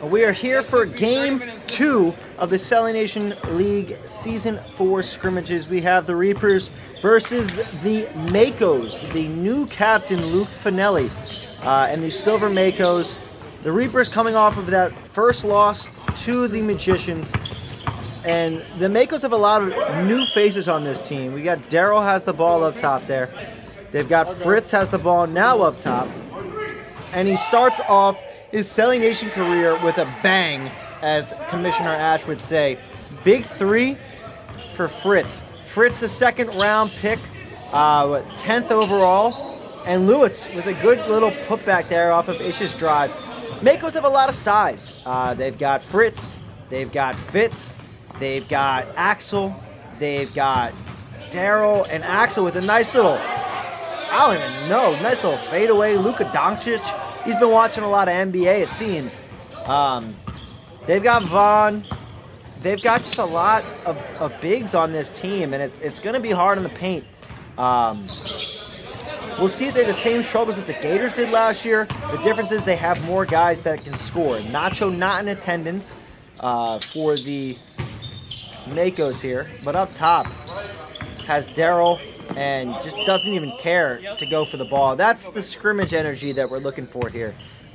We are here for Game 2 of the Selling Nation League Season 4 scrimmages. We have the Reapers versus the Makos, the new captain, Luke Fanelli, and the Silver Makos. The Reapers coming off of that first loss to the Magicians. And the Makos have a lot of new faces on this team. We got Daryl has the ball up top there. They've got Fritz has the ball now up top. And he starts off his Selling Nation career with a bang, as Commissioner Ash would say. Big three for Fritz. Fritz, the second round pick, 10th overall. And Lewis with a good little putback there off of Ish's drive. Makos have a lot of size. They've got Fritz, they've got Fitz, they've got Axel, they've got Daryl, and Axel with a nice little, I don't even know, nice little fadeaway. Luka Doncic. He's been watching a lot of NBA, it seems. They've got Vaughn. They've got just a lot of bigs on this team, and it's going to be hard in the paint. We'll see if they have the same struggles that the Gators did last year. The difference is they have more guys that can score. Nacho not in attendance for the Makos here, but up top has Daryl, and just doesn't even care to go for the ball. That's the scrimmage energy that we're looking for here.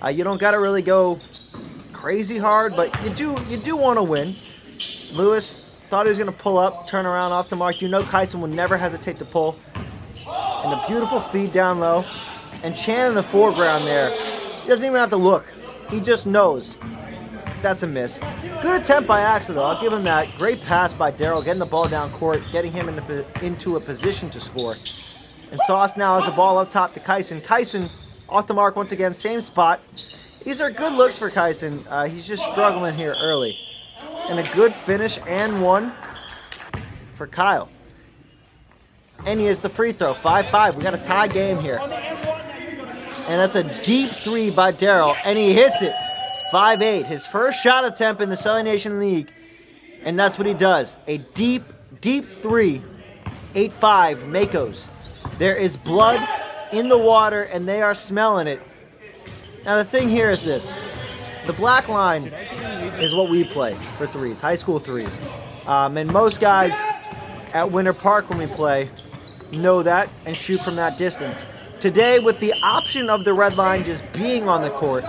You don't got to really go crazy hard, but you do want to win. Lewis thought he was going to pull up, turn around off the mark. You know Kyson will never hesitate to pull. And the beautiful feed down low. And Chan in the foreground there. He doesn't even have to look. He just knows. That's a miss. Good attempt by Axel, though. I'll give him that. Great pass by Daryl, getting the ball down court, getting him into a position to score. And Sauce now has the ball up top to Kyson. Kyson off the mark once again, same spot. These are good looks for Kyson. He's just struggling here early. And a good finish and one for Kyle. And he has the free throw, 5-5. We got a tie game here. And that's a deep three by Daryl, and he hits it. 5-8, his first shot attempt in the Selling Nation League, and that's what he does. A deep, deep three, 8-5, Makos. There is blood in the water, and they are smelling it. Now, the thing here is this. The black line is what we play for threes, high school threes. And most guys at Winter Park when we play know that and shoot from that distance. Today, with the option of the red line just being on the court,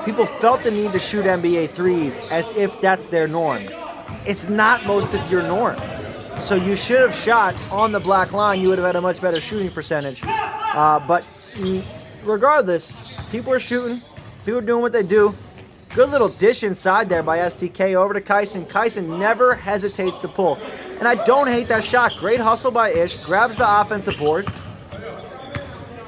people felt the need to shoot NBA threes as if that's their norm. It's not most of your norm. So you should have shot on the black line. You would have had a much better shooting percentage. But regardless, people are shooting. People are doing what they do. Good little dish inside there by STK over to Kyson. Kyson never hesitates to pull. And I don't hate that shot. Great hustle by Ish. Grabs the offensive board.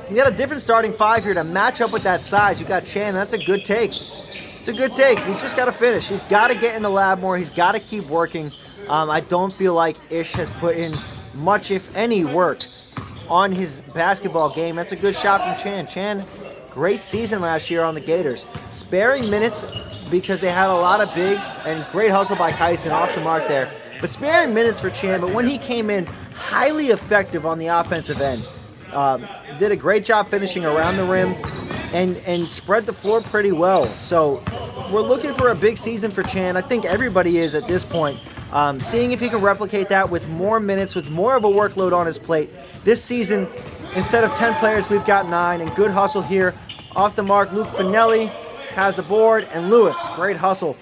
You got a different starting five here to match up with that size. You got Chan. That's a good take. It's a good take. He's just got to finish. He's got to get in the lab more. He's got to keep working. I don't feel like Ish has put in much, if any, work on his basketball game. That's a good shot from Chan. Chan, great season last year on the Gators. Sparing minutes because they had a lot of bigs, and great hustle by Kyson off the mark there. But sparing minutes for Chan, but when he came in, highly effective on the offensive end. Did a great job finishing around the rim and spread the floor pretty well. So we're looking for a big season for Chan. I think everybody is at this point. Seeing if he can replicate that with more minutes, with more of a workload on his plate. This season, instead of 10 players, we've got 9. And good hustle here. Off the mark, Luke Fanelli has the board. And Lewis, great hustle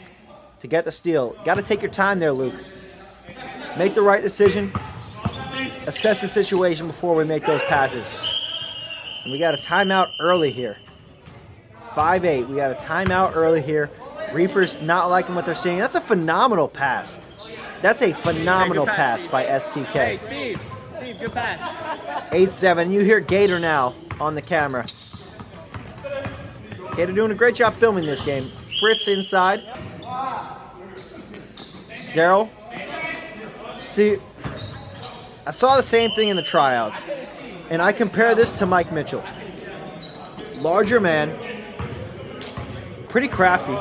to get the steal. Got to take your time there, Luke. Make the right decision. Assess the situation before we make those passes. And we got a timeout early here. 5-8. We got a timeout early here. Reapers not liking what they're seeing. That's a phenomenal pass. That's a phenomenal pass by STK. Hey, Steve, good pass. 8-7. You hear Gator now on the camera. Gator doing a great job filming this game. Fritz inside. Daryl. See, I saw the same thing in the tryouts, and I compare this to Mike Mitchell. Larger man, pretty crafty,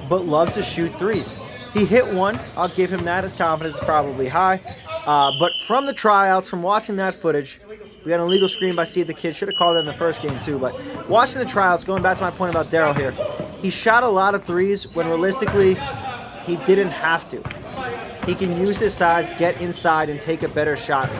but loves to shoot threes. He hit one. I'll give him that. His confidence is probably high. But from the tryouts, from watching that footage, We got an illegal screen by Steve the Kid. Should have called it in the first game too. But watching the tryouts, going back to my point about Daryl here, he shot a lot of threes when realistically he didn't have to. He can use his size, get inside, and take a better shot.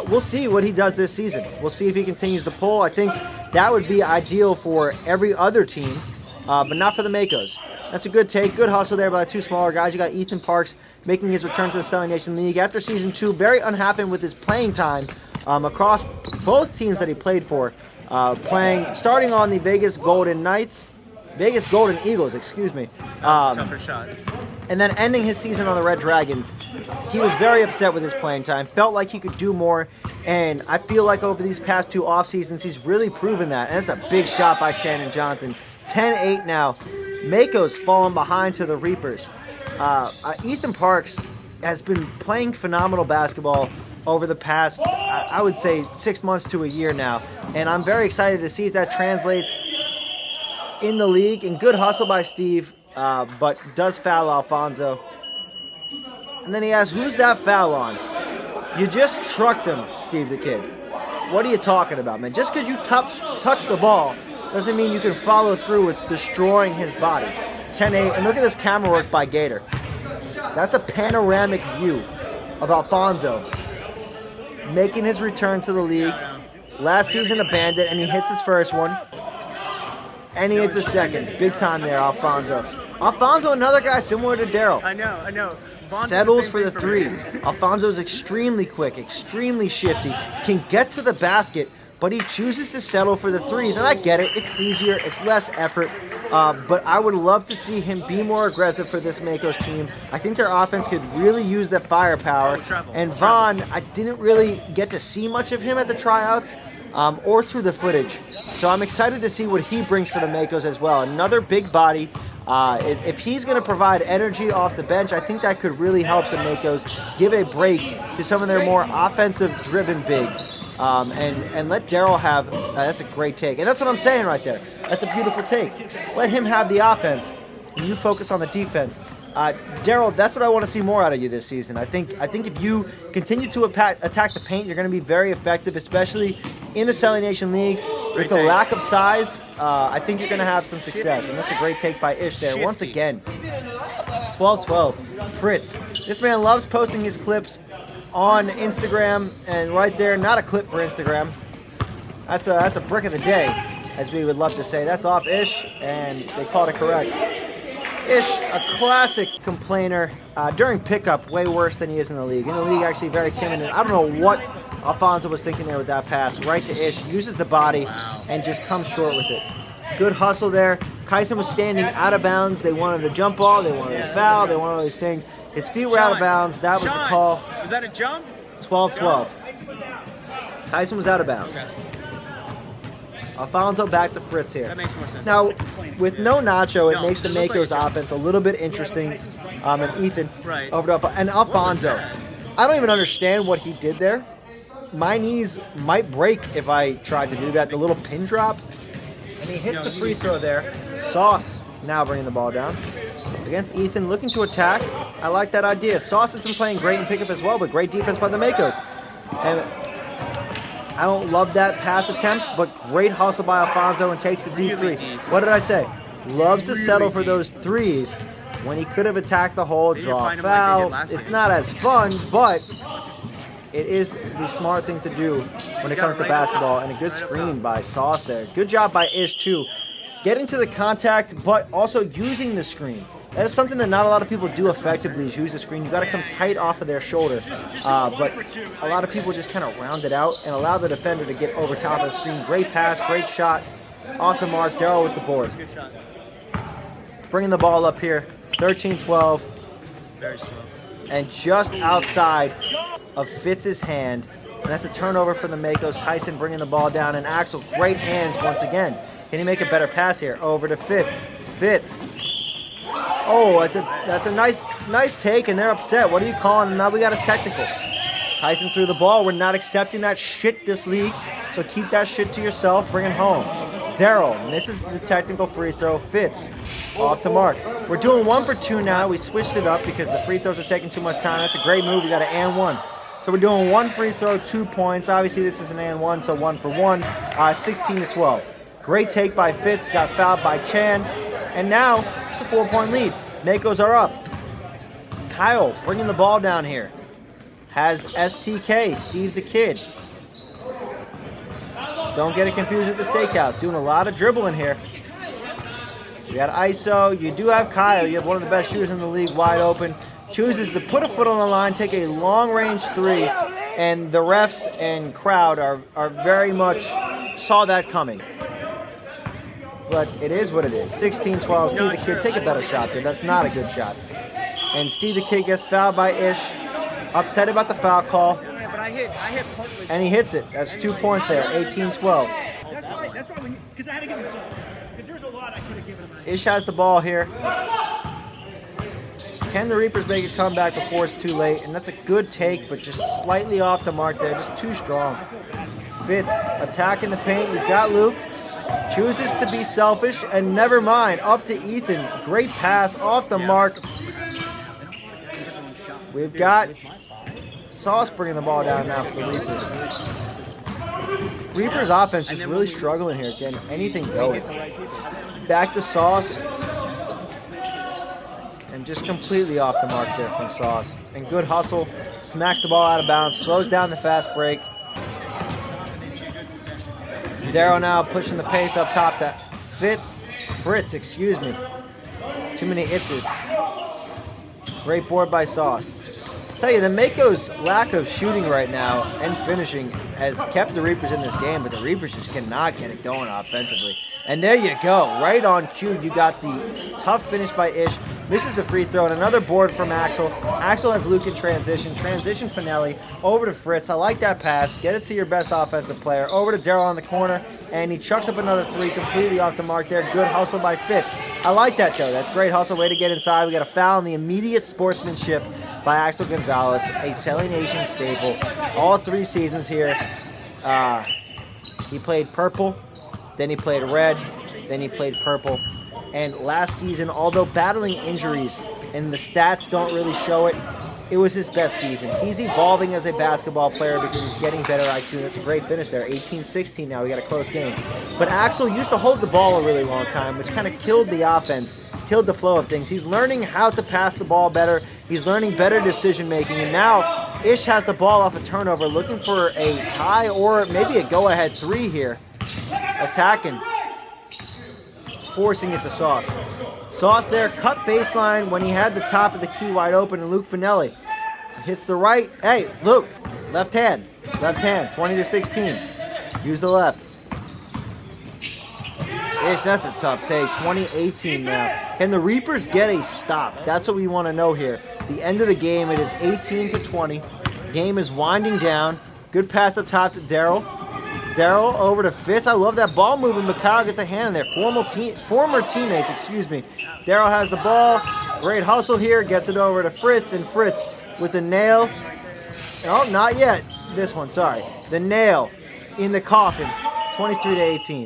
We'll see what he does this season. We'll see if he continues to pull. I think that would be ideal for every other team, but not for the Makos. That's a good take. Good hustle there by the two smaller guys. You got Ethan Parks making his return to the Selling Nation League after Season 2. Very unhappy with his playing time across both teams that he played for. Starting on the Vegas Golden Eagles, excuse me. Tougher shot. And then ending his season on the Red Dragons. He was very upset with his playing time. Felt like he could do more. And I feel like over these past 2 off seasons, he's really proven that. And that's a big shot by Shannon Johnson. 10-8 now. Makos falling behind to the Reapers. Ethan Parks has been playing phenomenal basketball over the past, I would say, 6 months to a year now. And I'm very excited to see if that translates in the league. And good hustle by Steve, but does foul Alfonso. And then he asks, who's that foul on? You just trucked him, Steve the Kid. What are you talking about, man? Just because you touch the ball doesn't mean you can follow through with destroying his body. 10-8, and look at this camera work by Gator. That's a panoramic view of Alfonso making his return to the league. Last season a Bandit, and he hits his first one. And he hits a second. Big time there, Alfonso. Alfonso, another guy similar to Daryl. I know. Settles for the three. Alfonso's extremely quick, extremely shifty, can get to the basket, but he chooses to settle for the threes. And I get it. It's easier. It's less effort. But I would love to see him be more aggressive for this Makos team. I think their offense could really use that firepower. And Vaughn, I didn't really get to see much of him at the tryouts or through the footage. So I'm excited to see what he brings for the Makos as well. Another big body. If he's going to provide energy off the bench, I think that could really help the Makos give a break to some of their more offensive-driven bigs. And let Daryl have, that's a great take. And that's what I'm saying right there. That's a beautiful take. Let him have the offense, and you focus on the defense. Daryl, that's what I want to see more out of you this season. I think if you continue to attack the paint, you're going to be very effective, especially in the Selling Nation League. With the lack of size, I think you're going to have some success. And that's a great take by Ish there. Once again, 12-12. Fritz. This man loves posting his clips on Instagram, and right there, not a clip for Instagram. That's a brick of the day, as we would love to say. That's off Ish, and they called it correct. Ish, a classic complainer during pickup, way worse than he is in the league. In the league, actually very timid. And I don't know what Alfonso was thinking there with that pass. Right to Ish, uses the body, and just comes short with it. Good hustle there. Kyson was standing out of bounds. They wanted a jump ball. They wanted a foul. They wanted all these things. His feet were out of bounds. That was the call. Was that a jump? 12-12. Kyson was out of bounds. Alfonso back to Fritz here. That makes more sense. Now, with no Nacho, it makes the Makos offense a little bit interesting. And Ethan over to Alfonso. And Alfonso, I don't even understand what he did there. My knees might break if I tried to do that. The little pin drop. And he hits the free throw there. Sauce now bringing the ball down. Against Ethan, looking to attack. I like that idea. Sauce has been playing great in pickup as well, but great defense by the Makos. And I don't love that pass attempt, but great hustle by Alfonso and takes the deep three. What did I say? Loves to settle for those threes when he could have attacked the hole, draw a foul. It's not as fun, but it is the smart thing to do when it comes to basketball, and a good screen by Sauce there. Good job by Ish, too. Getting to the contact, but also using the screen. That is something that not a lot of people do effectively, is use the screen. You got to come tight off of their shoulder. But a lot of people just kind of round it out and allow the defender to get over top of the screen. Great pass, great shot. Off the mark, Daryl with the board. Bringing the ball up here, 13-12. Very slow. And just outside of Fitz's hand. And that's a turnover for the Makos. Kyson bringing the ball down, and Axel, great hands once again. Can he make a better pass here? Over to Fitz. Fitz. Oh, that's a nice take, and they're upset. What are you calling? And now we got a technical. Kyson threw the ball. We're not accepting that shit this league, so keep that shit to yourself. Bring it home. Daryl misses the technical free throw. Fitz off the mark. We're doing 1 for 2 now. We switched it up because the free throws are taking too much time. That's a great move. We got an and one. So we're doing 1 free throw, 2 points. Obviously, this is an and 1, so 1 for 1. 16-12. Great take by Fitz. Got fouled by Chan. And now it's a 4-point lead. Makos are up. Kyle bringing the ball down here. Has STK, Steve the Kid. Don't get it confused with the Steakhouse. Doing a lot of dribbling here. You got ISO. You do have Kyle. You have one of the best shooters in the league wide open. Chooses to put a foot on the line, take a long-range 3, and the refs and crowd are very much saw that coming. But it is what it is. 16-12. Steve the Kid, take a better shot there. That's not a good shot. And Steve the Kid gets fouled by Ish. Upset about the foul call. Yeah, but I hit partly. And he hits it. That's 2 points there. 18-12. That's why, because I had to give him something. Because there's a lot I could have given him. Ish has the ball here. Can the Reapers make a comeback before it's too late? And that's a good take, but just slightly off the mark there. Just too strong. Fitz attacking the paint. He's got Luke. Chooses to be selfish, and never mind. Up to Ethan. Great pass off the mark. We've got Sauce bringing the ball down now for the Reapers. Reapers offense just really struggling here, getting anything going. Back to Sauce. And just completely off the mark there from Sauce. And good hustle. Smacks the ball out of bounds. Slows down the fast break. Darrow now pushing the pace up top to Fritz, excuse me. Too many itzes. Great board by Sauce. Tell you, the Makos' lack of shooting right now and finishing has kept the Reapers in this game, but the Reapers just cannot get it going offensively. And there you go, right on cue. You got the tough finish by Ish. Misses the free throw, and another board from Axel. Axel has Luke in transition. Transition Fanelli over to Fritz. I like that pass. Get it to your best offensive player. Over to Darryl on the corner, and he chucks up another 3 completely off the mark there. Good hustle by Fitz. I like that, though. That's great hustle. Way to get inside. We got a foul in the immediate sportsmanship by Axel Gonzalez, a Selly Nation staple. All 3 seasons here. He played purple, then he played red, then he played purple. And last season, although battling injuries and the stats don't really show it, it was his best season. He's evolving as a basketball player because he's getting better IQ. That's a great finish there. 18-16 now. We got a close game. But Axel used to hold the ball a really long time, which kind of killed the offense, killed the flow of things. He's learning how to pass the ball better. He's learning better decision-making. And now Ish has the ball off a turnover, looking for a tie or maybe a go-ahead 3 here. Attacking. Forcing it to Sauce. Sauce there, cut baseline when he had the top of the key wide open, and Luke Fanelli hits the right. Hey, Luke, left hand, 20-16. Use the left. Ish, that's a tough take. 20-18 now. Can the Reapers get a stop? That's what we want to know here. The end of the game, it is 18-20. Game is winding down. Good pass up top to Darryl. Darryl over to Fitz. I love that ball movement, but Kyle gets a hand in there. Former teammates, excuse me. Darryl has the ball. Great hustle here. Gets it over to Fritz, and Fritz with a nail. Oh, not yet. This one, sorry. The nail in the coffin. 23-18.